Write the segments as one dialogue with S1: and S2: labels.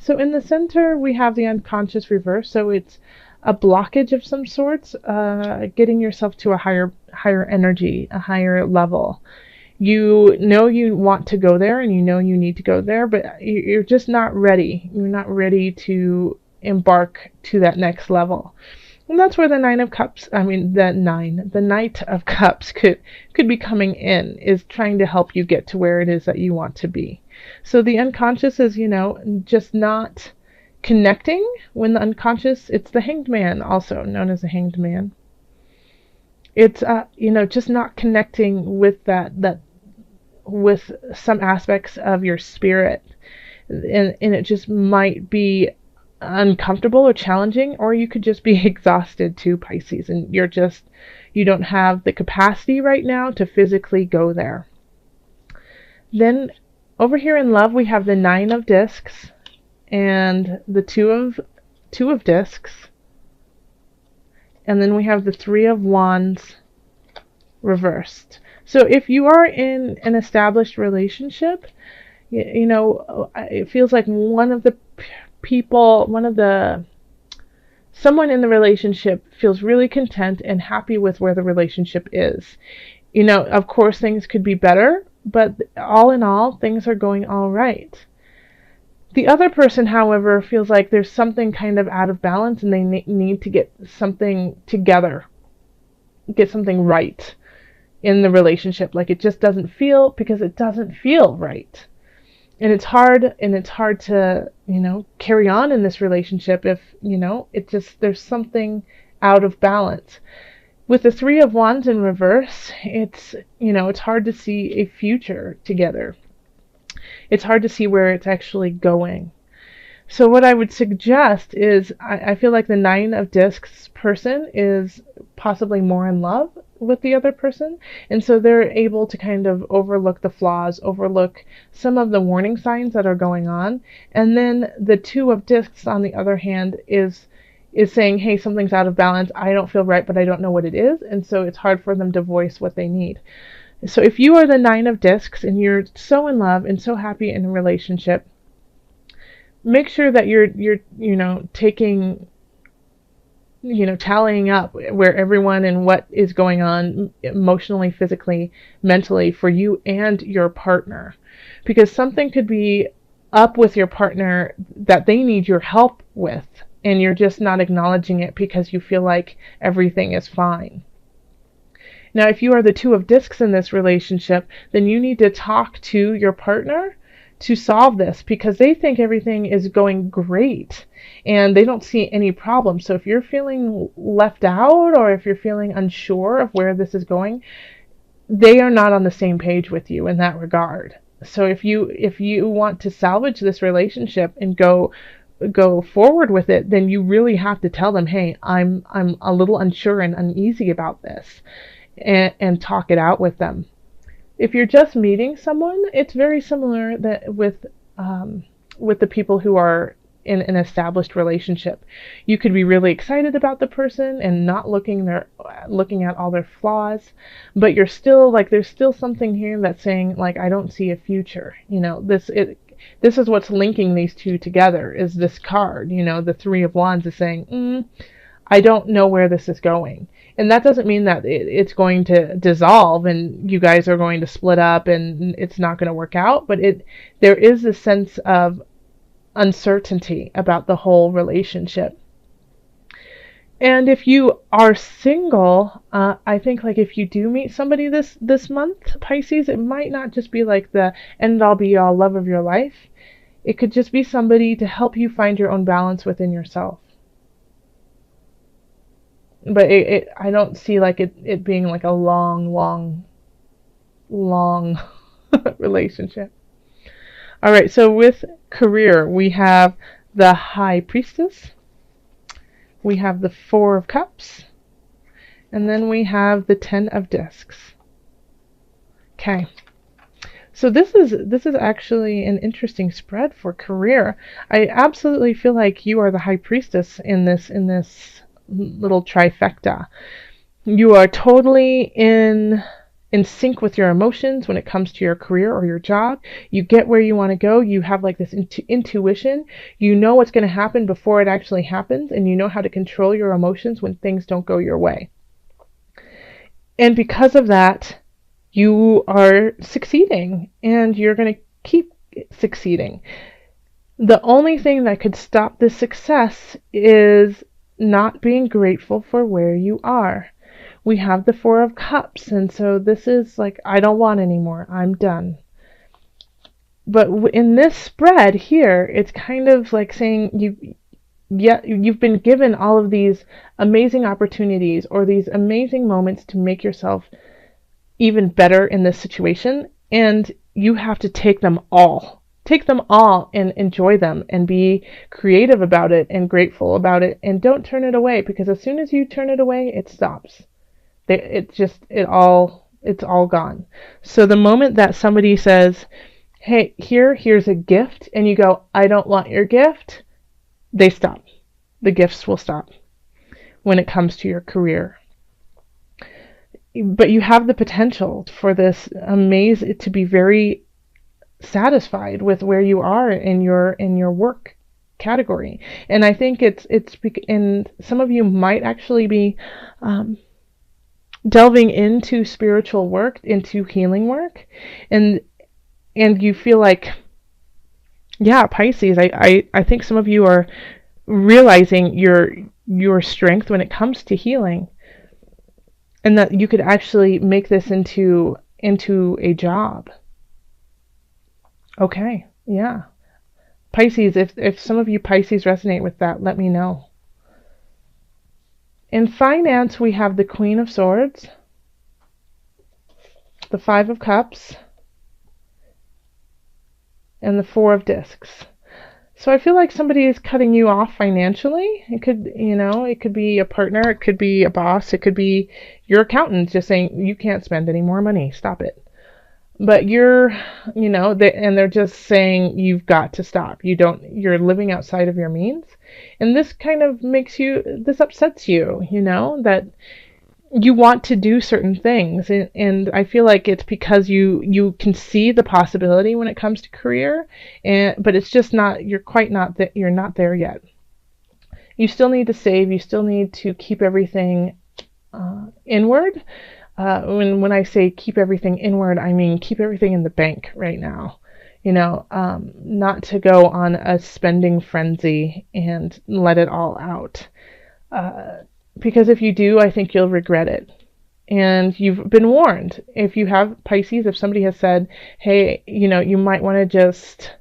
S1: So in the center, we have the unconscious reverse. So it's a blockage of some sorts, getting yourself to a higher energy, a higher level. You know you want to go there and you know you need to go there, but you're just not ready. You're not ready to embark to that next level. And that's where the the Knight of Cups could be coming in, is trying to help you get to where it is that you want to be. So the unconscious is, just not connecting. When the unconscious, it's the Hanged Man, also known as the Hanged Man. It's just not connecting with with some aspects of your spirit, and it just might be uncomfortable or challenging, or you could just be exhausted too, Pisces, and you don't have the capacity right now to physically go there. Then over here in love, we have the Nine of Discs and the two of Discs, and then we have the Three of Wands reversed. So if you are in an established relationship, it feels like someone in the relationship feels really content and happy with where the relationship is. Of course things could be better, but all in all, things are going all right. The other person, however, feels like there's something kind of out of balance and they need to get something together, get something right in the relationship. Like it doesn't feel right. And it's hard to, carry on in this relationship if, there's something out of balance. With the Three of Wands in reverse, it's hard to see a future together. It's hard to see where it's actually going. So what I would suggest is, I feel like the Nine of Discs person is possibly more in love with the other person, and so they're able to kind of overlook the flaws, overlook some of the warning signs that are going on. And then the Two of Discs, on the other hand, is saying, hey, something's out of balance, I don't feel right, but I don't know what it is, and so it's hard for them to voice what they need. So if you are the Nine of Discs and you're so in love and so happy in a relationship, make sure that you're taking, tallying up where everyone and what is going on emotionally, physically, mentally for you and your partner. Because something could be up with your partner that they need your help with, and you're just not acknowledging it because you feel like everything is fine. Now, if you are the Two of Discs in this relationship, then you need to talk to your partner to solve this, because they think everything is going great and they don't see any problem. So if you're feeling left out, or if you're feeling unsure of where this is going, they are not on the same page with you in that regard. So if you want to salvage this relationship and go forward with it, then you really have to tell them, hey, I'm a little unsure and uneasy about this, and talk it out with them. If you're just meeting someone, it's very similar with the people who are in an established relationship. You could be really excited about the person and not looking at all their flaws, but you're still like, there's still something here that's saying, like, I don't see a future. This is what's linking these two together, is this card. The Three of Wands is saying, I don't know where this is going. And that doesn't mean that it's going to dissolve and you guys are going to split up and it's not going to work out, but there is a sense of uncertainty about the whole relationship. And if you are single, I think, like, if you do meet somebody this month, Pisces, it might not just be like the end all be all love of your life. It could just be somebody to help you find your own balance within yourself. But I don't see like it being like a long relationship. All right, so with career, we have the High Priestess, we have the Four of Cups, and then we have the Ten of Discs. Okay. So this is actually an interesting spread for career. I absolutely feel like you are the High Priestess in this little trifecta. You are totally in in sync with your emotions when it comes to your career or your job. You get where you want to go. You have like this intuition. You know what's going to happen before it actually happens, and you know how to control your emotions when things don't go your way. And because of that, you are succeeding, and you're going to keep succeeding. The only thing that could stop this success is not being grateful for where you are. We have the Four of Cups, and so this is like, I don't want anymore. I'm done. But in this spread here, it's kind of like saying you've been given all of these amazing opportunities or these amazing moments to make yourself even better in this situation, and you have to take them all. Take them all and enjoy them and be creative about it and grateful about it, and don't turn it away, because as soon as you turn it away, it stops. It's all gone. So the moment that somebody says, hey, here's a gift, and you go, I don't want your gift, they stop. The gifts will stop when it comes to your career. But you have the potential for this to be very satisfied with where you are in your work category. And I think and some of you might actually be delving into spiritual work, into healing work, and you feel like, yeah, Pisces, I think some of you are realizing your strength when it comes to healing, and that you could actually make this into a job. Okay, yeah. Pisces, if some of you Pisces resonate with that, let me know. In finance, we have the Queen of Swords, the Five of Cups, and the Four of Discs. So I feel like somebody is cutting you off financially. It could be a partner, it could be a boss, it could be your accountant just saying, you can't spend any more money, stop it. But they're just saying you've got to stop. You're living outside of your means. And this kind of this upsets you, that you want to do certain things. And I feel like it's because you can see the possibility when it comes to career, but it's just you're not there yet. You still need to save. You still need to keep everything inward. When I say keep everything inward, I mean keep everything in the bank right now. Not to go on a spending frenzy and let it all out. Because if you do, I think you'll regret it. And you've been warned. If you have Pisces, if somebody has said, hey, you might want to just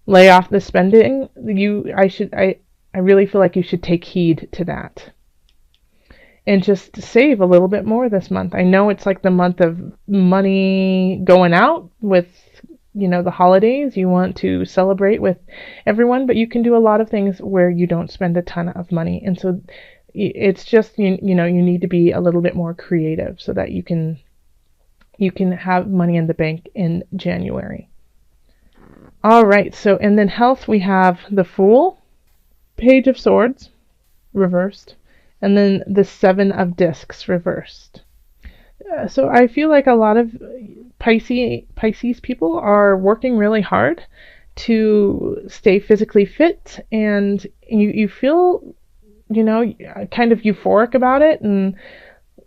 S1: lay off the spending, I really feel like you should take heed to that. And just save a little bit more this month. I know it's like the month of money going out with, the holidays. You want to celebrate with everyone, but you can do a lot of things where you don't spend a ton of money. And so it's just, you need to be a little bit more creative so that you can have money in the bank in January. All right. So, and then health, we have the Fool, Page of Swords, reversed, and then the Seven of Discs reversed. So I feel like a lot of Pisces people are working really hard to stay physically fit, and you feel, kind of euphoric about it, and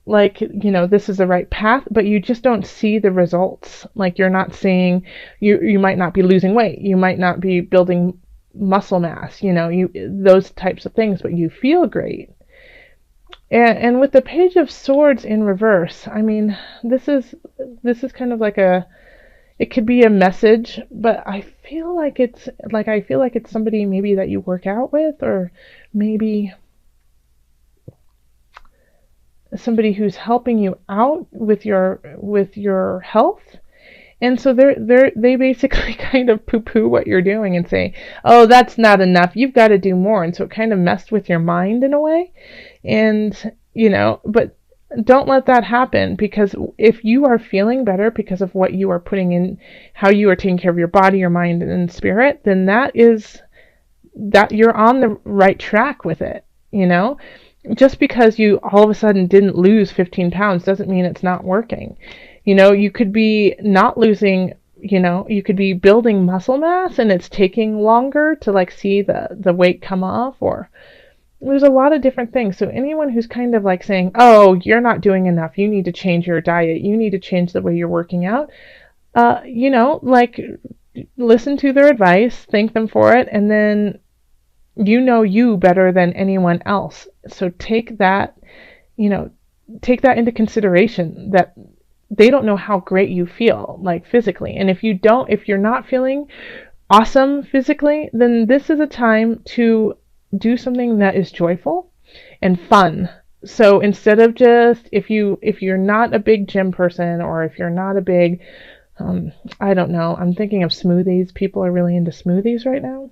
S1: like, this is the right path, but you just don't see the results. Like, you're not seeing, you might not be losing weight, you might not be building muscle mass, those types of things, but you feel great. And with the Page of Swords in reverse, I mean, this is kind of like it could be a message, but I feel like it's somebody maybe that you work out with, or maybe somebody who's helping you out with your health. And so they basically kind of poo-poo what you're doing and say, oh, that's not enough, you've got to do more. And so it kind of messed with your mind in a way. And, but don't let that happen, because if you are feeling better because of what you are putting in, how you are taking care of your body, your mind, and spirit, then that you're on the right track with it, Just because you all of a sudden didn't lose 15 pounds doesn't mean it's not working. You know, you could be not losing, you know, you could be building muscle mass and it's taking longer to like see the weight come off, or there's a lot of different things. So anyone who's kind of like saying, oh, you're not doing enough, you need to change your diet, you need to change the way you're working out, you know, like listen to their advice, thank them for it, and then you know you better than anyone else. So take that, you know, take that into consideration, that they don't know how great you feel like physically. And if you're not feeling awesome physically, then this is a time to do something that is joyful and fun. So instead of just, if you're not a big gym person, or if you're not a big, I don't know, I'm thinking of smoothies. People are really into smoothies right now.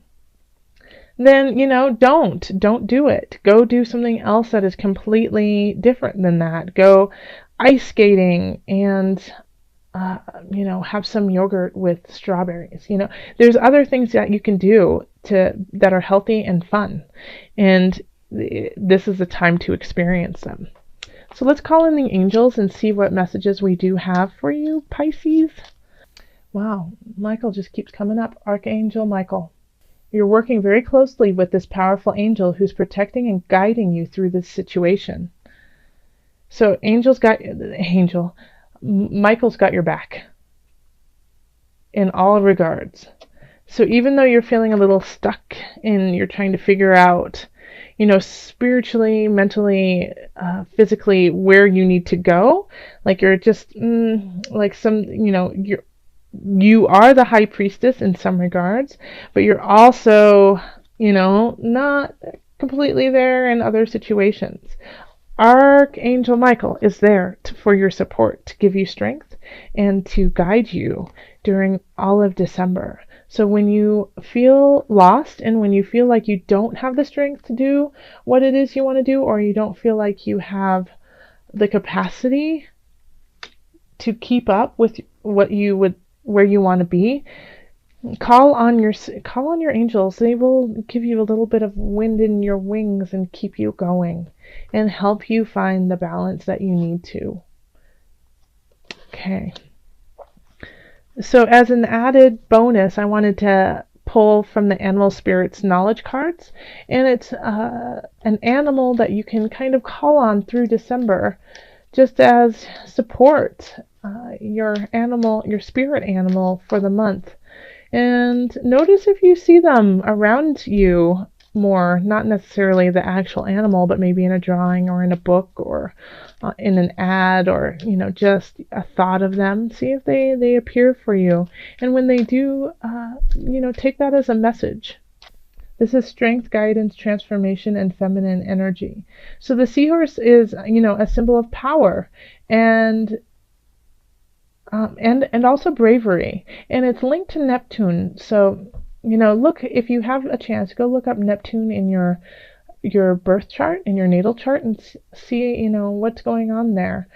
S1: Then, you know, don't do it. Go do something else that is completely different than that. Go ice skating and, you know, have some yogurt with strawberries. You know, there's other things that you can do that are healthy and fun. And this is the time to experience them. So let's call in the angels and see what messages we do have for you, Pisces. Wow, Michael just keeps coming up. Archangel Michael. You're working very closely with this powerful angel who's protecting and guiding you through this situation. So Michael's got your back in all regards. So even though you're feeling a little stuck and you're trying to figure out, you know, spiritually, mentally, physically, where you need to go, like you're just like some, you know, you are the high priestess in some regards, but you're also, you know, not completely there in other situations. Archangel Michael is there for your support, to give you strength and to guide you during all of December. So when you feel lost and when you feel like you don't have the strength to do what it is you want to do, or you don't feel like you have the capacity to keep up with where you want to be, call on your angels. They will give you a little bit of wind in your wings and keep you going and help you find the balance that you need to. Okay. So as an added bonus, I wanted to pull from the Animal Spirits Knowledge cards, and it's an animal that you can kind of call on through December just as support, your spirit animal for the month. And notice if you see them around you more, not necessarily the actual animal, but maybe in a drawing or in a book or in an ad, or, you know, just a thought of them. See if they appear for you. And when they do, you know, take that as a message. This is strength, guidance, transformation, and feminine energy. So the seahorse is, you know, a symbol of power and also bravery, and it's linked to Neptune. So, you know, look, if you have a chance, go look up Neptune in your birth chart, in your natal chart, and see, you know, what's going on there.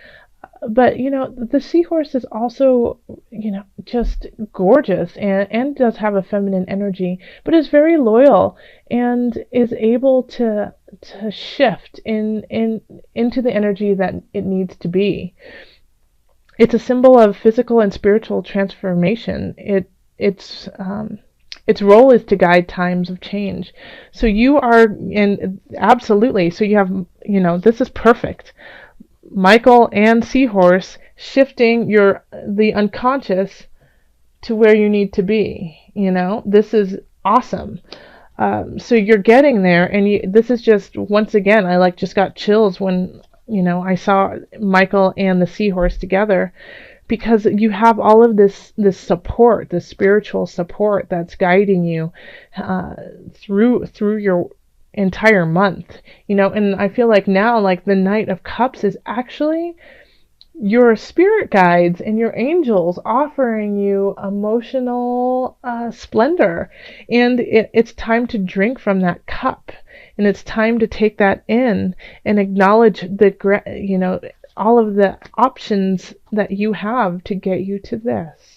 S1: But, you know, the seahorse is also, you know, just gorgeous and does have a feminine energy, but is very loyal and is able to shift into the energy that it needs to be. It's a symbol of physical and spiritual transformation. Its role is to guide times of change. So you are, and absolutely, so you have, you know, this is perfect. Michael and Seahorse shifting the unconscious to where you need to be. You know, this is awesome. So you're getting there, and this is just, once again, I just got chills when, you know, I saw Michael and the Seahorse together, because you have all of this support, this spiritual support that's guiding you through your entire month, you know. And I feel like now, like, the Knight of Cups is actually your spirit guides and your angels offering you emotional splendor, and it's time to drink from that cup, and it's time to take that in and acknowledge you know, all of the options that you have to get you to this.